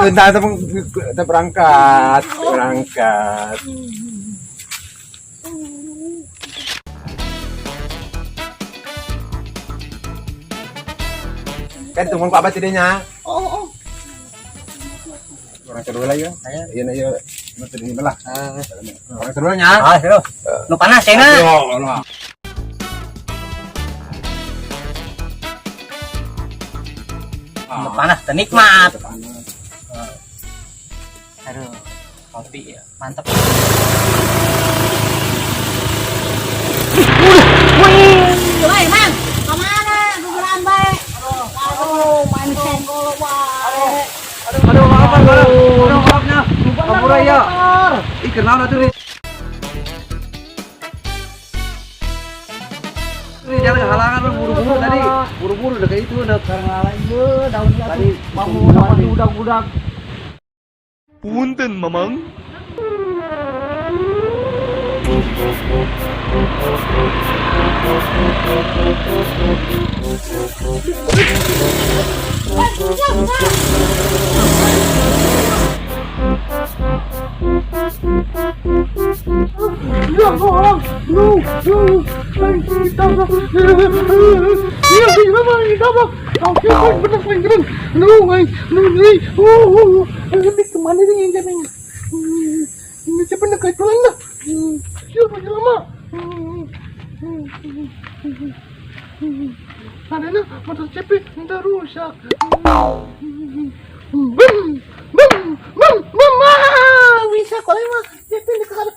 Bentar, kita berangkat. Kan tunggu Pak Batidenya. Oh. Orang kedua lagi ya. Iya na yo. Mati ini belah. Orang kedua nya. Hello. Nu panas ya na. Nu panas teh nikmat. Aduh, kopi ya. Mantap. Wih, Mang. Kemana? Guguran baik. Aduh, main senggol wae. Aduh, maafnya. Ampura ya. Ih, kenal atuh nih. Ini jangan halangan buru-buru tadi. Buru-buru udah kayak itu udah Karang ge daun tadi kamu sama udak-udak. Punten, Mamang. Ada motor cepet udah rusak. Bisa kok emang cepet dekat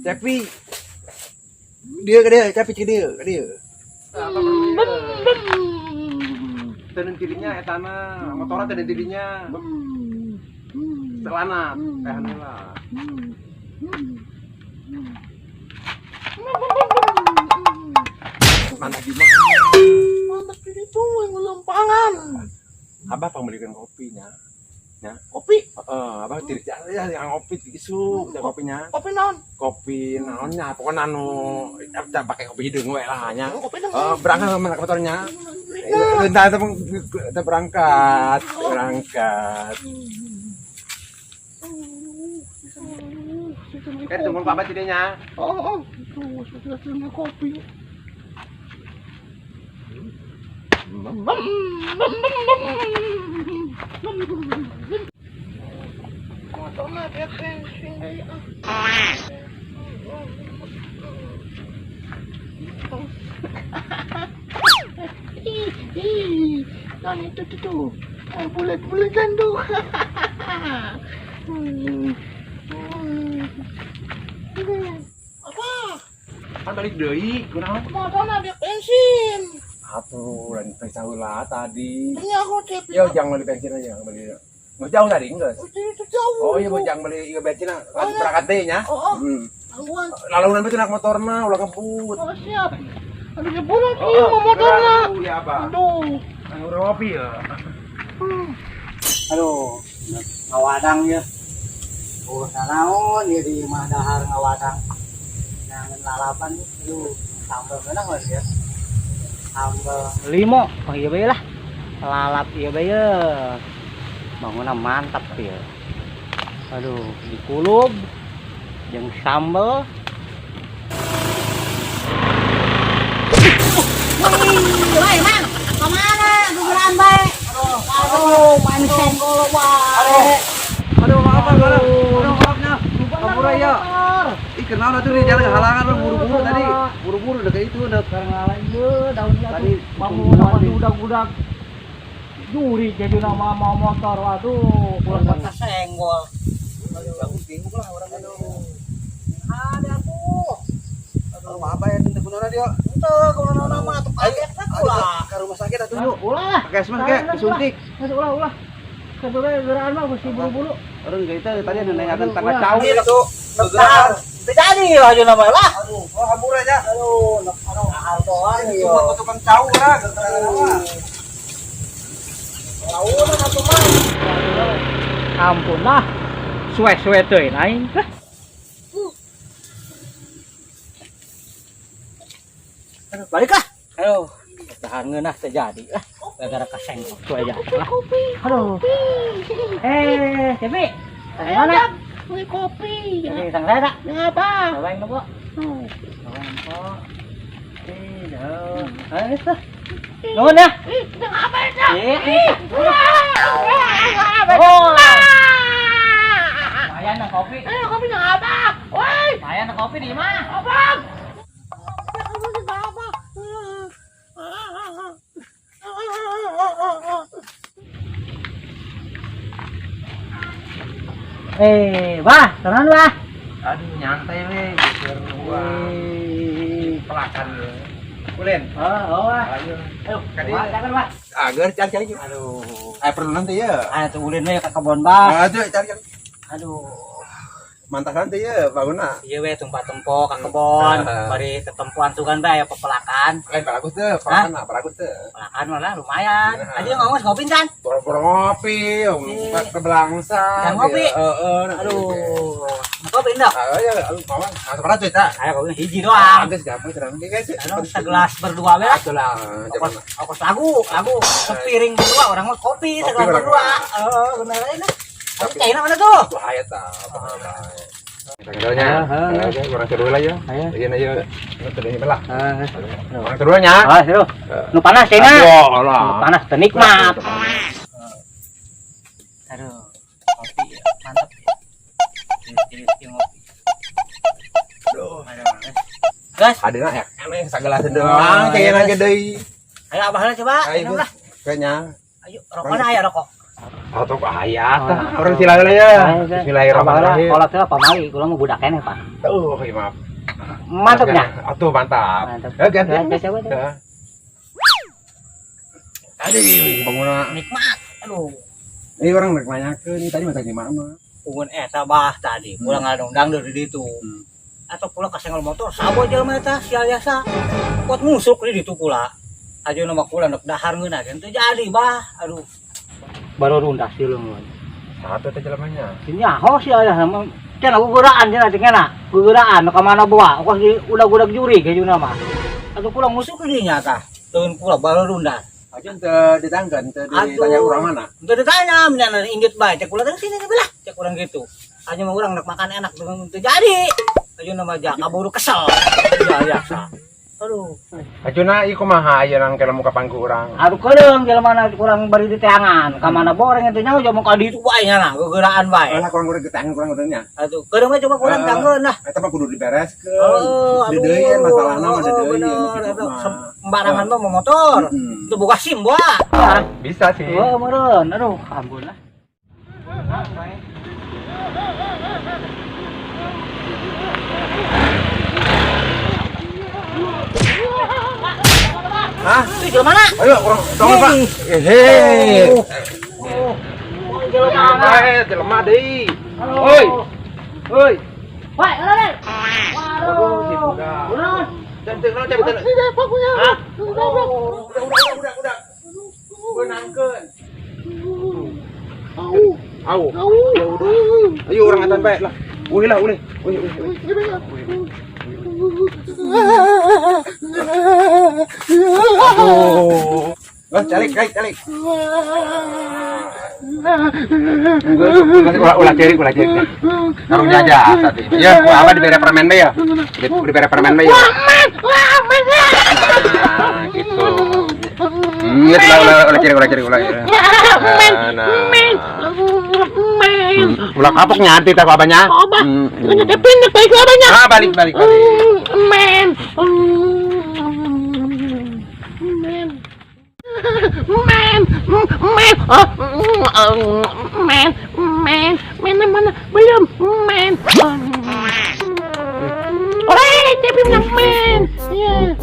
Cepi. Dia ke dia, Cepi ke dia. Tenan tirinya etana, motornya tenan tirinya. Celana, kayak lah. Mantap gimana? mantap itu yang lempangan. Abah pembelikan kopinya. Ya. Kopi, Abah tiri ya yang kopi isu kopinya. kopi naon? Kopi naonnya pokoknya anu pakai kopi hidung we lah nya. Kopi naon? Berangkat sama motornya. Bentar, kita berangkat. Kan tunggu Pak Batidenya. Oh, itu sudah kopi. Motornya dia bensin deh. Dan itu tuh, bulat-bulat jandu. Apa? Kan balik deui, kunaon? Motornya dia bensin. Atuh, dan tahu lah tadi. Ini aku cep. Yo, jangan beli bensin aja, beli. Nggak jauh tadi enggak? Itu jauh. Oh iya, jangan beli bensin lah. Berangkat deh nya. Oh. Tangguhan. Lalu nanti nak motorna ulah kebut. Oh, siap. Ada jebulan sih mau motornya. Iya, apa? Aduh. Anu kopi ya. Aduh, ngawadang ya. Naon ya di imah dahar ngawadang. Jangan lalapan itu tambah menang lah ya. Tambah 5. Oh iya bae lah. Lalap iya bae ya. Bangunan mantap ya. Aduh, dikulub jeung sambel. Woi, Mang. Kemana? Guguran bae. Aduh, main senggol wae. Aduh, maafnya. Ampura ya. Ih, kenal atuh nih jangan halangan buru-buru tadi. Buru-buru udah kayak itu udah Karang ge daun tadi kamu sama udak-udak. Juri jadi nama mau motor. Waduh, pulang kata senggol. Aduh, bingung lah orang aduh. Ada tuh. Aduh, maaf ya tinta kunona dia. Tuh, kalau nama tuh paket lah. Ke rumah sakit atuh yuk. Ulah. Pakai asma kayak disuntik. Ulah. Kedua geraan mah mesti buru-buru. Orang kita tadi ada nengakan tangga cau itu. Bentar. Jadi aja nama lah. Aduh, oh kabur aja. Aduh, mahal doang Ini cuma tukang cau lah, keterangan apa? Tahu lah atuh mah. Ampun lah. suwe-suwe teuing aing. Aduh, balik lah. Aduh, tahan ngeunah teh jadi lah. Gara-gara kasenggol tuh aja. Aduh. Cepi. Dari mana? Beli kopi. Ini sang saya tak? Ngapa? Bawain dong, Bu. Bawain, Po. Ayo, itu. Nuhun ya. Ngapa itu? Oh. Lumayan na kopi. Kopi ngapa? Woi. Lumayan na kopi di mana? Abang. Bah, tenang bah. Aduh nyantai we, gua pelakan lu. Kulen. Oh, bah. Ayo. Ayo, Kadi. jangan bah. Agar cari. Aduh. Perlu nanti ya. Ayo tuh ulin we ke kebon bah. Aduh cari. Aduh. Mantap nanti ya, baguna. Iya we tempat tempo ke kebon, bari ketempuan tuh kan bae pepelakan. Lain bagus tuh, pelakan lah, bagus tuh. Pepelakan malah lumayan. Aja ngomong ngopin kan? Boro-boro ngopi, ke belangsa. Jangan ngopi. Aduh. Ngopi enggak? Ayo, mau masuk pada cerita. Ayo kopi hiji doang. Bagus gampang terang guys. Anu segelas berdua we lah. Itulah. Ongkos lagu sepiring berdua orang mah kopi segelas berdua. Bener aja nah. Tapi cairnya mana tuh? Bahaya tah. Kita orang seru lah ya. Iya ayo. Tadi belah. Orang seru nya. Seru. Nu panas cairnya. Oh, lah. Panas teh nikmat. Aduh. Kopi mantap. Ngopi. Aduh. Guys, Adina ya, emang sagala doang, kayaknya gede. ayo abah coba. Ayo, kayaknya. Ayo, rokokna aya rokok. Atau bahaya tah. Orang silakan ya. Bismillahirrahmanirrahim. Kalau teh pamali, kula mau budak keneh, Pak. Maaf. Mantapnya. Atuh mantap. Mantap. Ganti. Coba. Aduh, bangunan. Nikmat. Aduh. Ini orang nanyakeun tadi masa di mana? Pungun eta bah tadi, pulang ngadong-dang dari ditu. Atau pula kasenggol motor, sabo jelema eta sia biasa. Kuat musuk di ditu pula. Aja nama kula nek dahar ngeuna teh jadi bah. Aduh. Baru rundas di leungeun. Satu teh jelemanya. Nyaho sia ya sama cenah guguraan cenah teh kana. Guguraan ka mana bawa, kos di udag-udag juri ke juna mah. Atuh kula musuk di nya tah. Teun kula baru rundas. Aja teu ditanggan, teu ditanya urang mana. Teu ditanya, menyan inget bae cek kula teh sini belah, cek urang gitu. Aja mah urang nek makan enak teu jadi. Aja nama aja kaburu kesel. Ya biasa. Aduh. Acuna ieu kumaha aya nang kelemu ka pangku urang. Aduh kedeung jelema kurang bari di teangan. Ka mana boreng teh nyaho jeung ka ditu bae nya gegeraan bae. Lah kurang getangan kurang urangnya. Atuh kedeung mah coba kurang tanggeun lah. Eta mah kudu dibereskeun. Oh, aduh. Dedeun masalahna mah dedeun. Sembarangan mah motor. Itu boga SIM buat. Bisa sih. Oh, meureun. Aduh, ampun lah. Hah? Itu jelema mana? Ayo kurang tolong Pak. Hehe. Jelema. Jelema deui. Oi. Oi. Woi, ada. Waduh, Udah. Cantik lah cantik. Tidak pakunya. Hah? Udah. Benangkeun. Au. Ya udah. Ayo orang atan bae lah. Ulih. Aduh. Wah, calik. Ulah cari. Karung jaja tadi. Ya, apa dibere permen bae ya? Dibere permen bae ya. Nah, gitu. Ingat ulah cari. Ulah kapok nyanti tak abahnya. Pindah baik abahnya. Balik. Mana belum Cepi bilang ya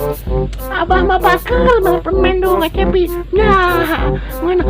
abah mah bakal permen dong Cepi nah mana